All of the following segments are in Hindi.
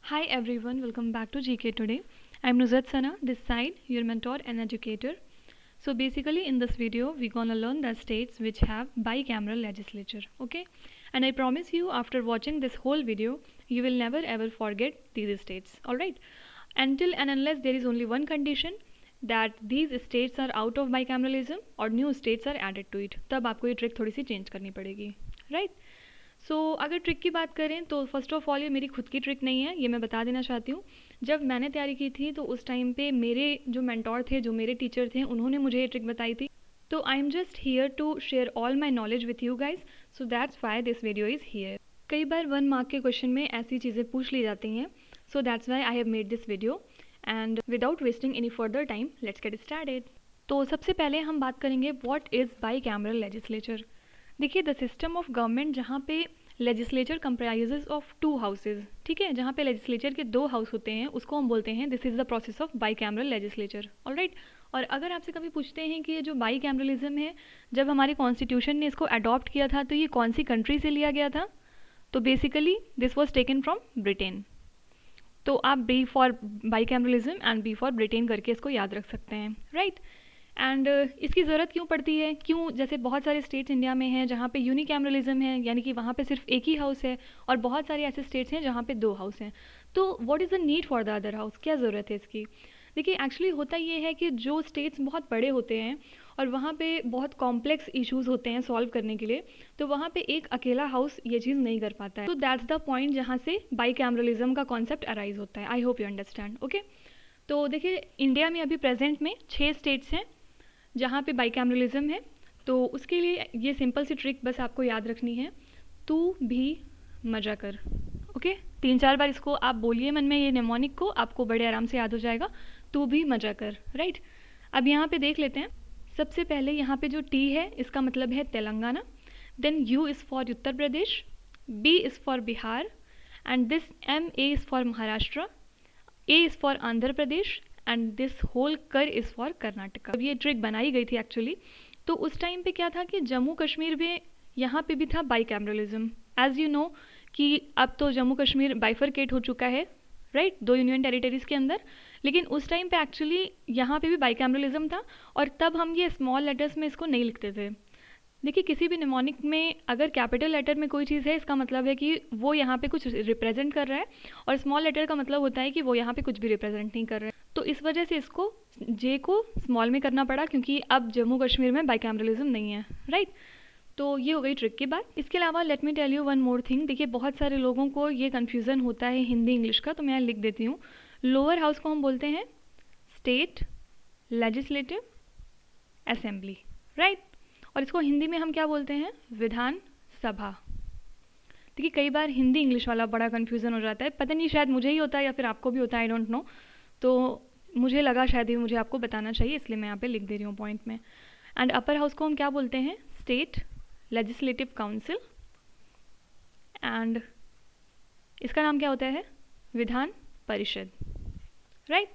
Hi everyone, welcome back to GK today. I'm Nuzat Sana, this side, your mentor and educator. So basically in this video, we're gonna learn the states which have bicameral legislature, okay? And I promise you after watching this whole video, you will never ever forget these states, alright? Until and unless there is only one condition that these states are out of bicameralism or new states are added to it, तब आपको ये ट्रिक थोड़ी सी चेंज करनी पड़ेगी, राइट? अगर ट्रिक की बात करें तो फर्स्ट ऑफ ऑल ये मेरी खुद की ट्रिक नहीं है, ये मैं बता देना चाहती हूँ। जब मैंने तैयारी की थी तो उस टाइम पे मेरे जो मेंटोर थे, जो मेरे टीचर थे, उन्होंने मुझे ये ट्रिक बताई थी। तो I am just here to share all my knowledge with you guys, so that's why this video is here. कई बार 1 मार्क के क्वेश्चन में ऐसी चीज़ें पूछ ली जाती हैं, सो that's Y I have made this video and without wasting any further time let's get started. तो सबसे पहले हम बात करेंगे व्हाट इज़ बाईकैमरल लेजिस्लेचर। देखिए, द सिस्टम ऑफ गवर्नमेंट जहाँ पे लेजिस्लेचर कंप्राइजेज ऑफ 2 हाउसेज, ठीक है, जहाँ पे लेजिस्लेचर के 2 हाउस होते हैं, उसको हम बोलते हैं this is the process of bicameral legislature, alright. और अगर आपसे कभी पूछते हैं कि ये जो बाईकैमरलिज्म है, जब हमारे कॉन्स्टिट्यूशन ने इसको अडॉप्ट किया था तो ये कौन सी कंट्री से लिया गया था, तो basically this was taken from Britain. तो आप B for bicameralism and B for Britain करके इसको याद रख सकते हैं, राइट। एंड इसकी ज़रूरत क्यों पड़ती है, क्यों, जैसे बहुत सारे स्टेट्स इंडिया में हैं जहाँ पे यूनिकैमरलिज्म है, यानी कि वहाँ पे सिर्फ एक ही हाउस है, और बहुत सारे ऐसे स्टेट्स हैं जहाँ पे 2 हाउस हैं। तो what is the need for the other house, क्या ज़रूरत है इसकी। देखिए, एक्चुअली होता ये है कि जो स्टेट्स बहुत बड़े होते हैं और वहाँ पे बहुत कॉम्प्लेक्स इश्यूज़ होते हैं सॉल्व करने के लिए, तो वहाँ पे एक अकेला हाउस ये चीज़ नहीं कर पाता है। तो दैट्स द पॉइंट जहाँ से बाईकैमरलिज्म का कॉन्सेप्ट अराइज होता है। I hope you understand, okay. तो देखिए, इंडिया में अभी प्रेजेंट में 6 स्टेट्स हैं जहाँ पे बाईकैमरलिज्म है। तो उसके लिए ये सिंपल सी ट्रिक बस आपको याद रखनी है, तू भी मजा कर, ओके। 3-4 बार इसको आप बोलिए मन में, ये नेमोनिक को, आपको बड़े आराम से याद हो जाएगा, तू भी मजा कर, राइट। अब यहाँ पे देख लेते हैं। सबसे पहले यहाँ पे जो टी है इसका मतलब है Telangana, then U is for Uttar Pradesh, B is for Bihar, and this M A is for Maharashtra, A is for Andhra Pradesh, and this whole कर इज़ फॉर कर्नाटका। अब ये ट्रिक बनाई गई थी एक्चुअली, तो उस टाइम पे क्या था कि जम्मू कश्मीर में यहाँ पे भी था बाईकैमरलिज्म। एज यू नो कि अब तो जम्मू कश्मीर बाइफरकेट हो चुका है, राइट, 2 यूनियन टेरिटरीज़ के अंदर। लेकिन उस टाइम पे एक्चुअली यहाँ पे भी बाईकैमरलिज्म था, और तब हम ये स्मॉल लेटर्स में इसको नहीं लिखते थे। देखिए, किसी भी निमोनिक में अगर कैपिटल लेटर में कोई चीज़ है, इसका मतलब है कि वो यहाँ पे कुछ रिप्रेजेंट कर रहा है, और स्मॉल लेटर का मतलब होता है कि वो यहाँ पे कुछ भी रिप्रेजेंट नहीं कर रहा है। तो इस वजह से इसको जे को स्मॉल में करना पड़ा, क्योंकि अब जम्मू कश्मीर में बाईकैमरलिज्म नहीं है, राइट। तो ये हो गई ट्रिक की बात। इसके अलावा let me tell you one more thing. देखिए, बहुत सारे लोगों को ये कन्फ्यूज़न होता है हिंदी इंग्लिश का, तो मैं लिख देती हूँ। लोअर हाउस को हम बोलते हैं स्टेट लेजिस्लेटिव असेंबली, राइट, और इसको हिंदी में हम क्या बोलते हैं, विधान सभा। देखिए, कई बार हिंदी इंग्लिश वाला बड़ा कन्फ्यूज़न हो जाता है, पता नहीं शायद मुझे ही होता है या फिर आपको भी होता है, आई डोंट नो। तो मुझे लगा शायद ही मुझे आपको बताना चाहिए, इसलिए मैं यहाँ पे लिख दे रही हूँ पॉइंट में। एंड अपर हाउस को हम क्या बोलते हैं, स्टेट लेजिस्लेटिव काउंसिल, एंड इसका नाम क्या होता है, Vidhan Parishad, right.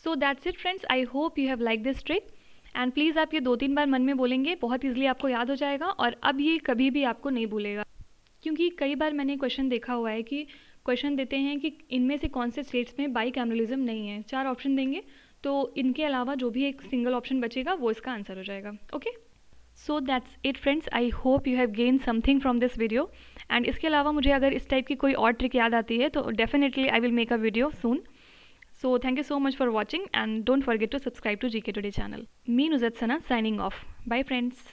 So that's it friends, I hope you have like this trick, and please आप ये 2-3 बार मन में बोलेंगे, बहुत ईजिली आपको याद हो जाएगा, और अब ये कभी भी आपको नहीं भूलेगा। क्योंकि कई बार मैंने क्वेश्चन देखा हुआ है कि क्वेश्चन देते हैं कि इनमें से कौन से स्टेट्स में बाईकैमरलिज्म नहीं है, 4 ऑप्शन देंगे, तो इनके अलावा जो भी एक सिंगल ऑप्शन बचेगा वो इसका आंसर हो जाएगा, okay. So that's it friends, I hope you have gain something from this video, and इसके अलावा मुझे अगर इस टाइप की कोई और ट्रिक याद आती है तो definitely I will make a video soon. So thank you so much for watching, and don't forget to subscribe to GK Today channel. Me Nuzat Sana signing off. Bye friends.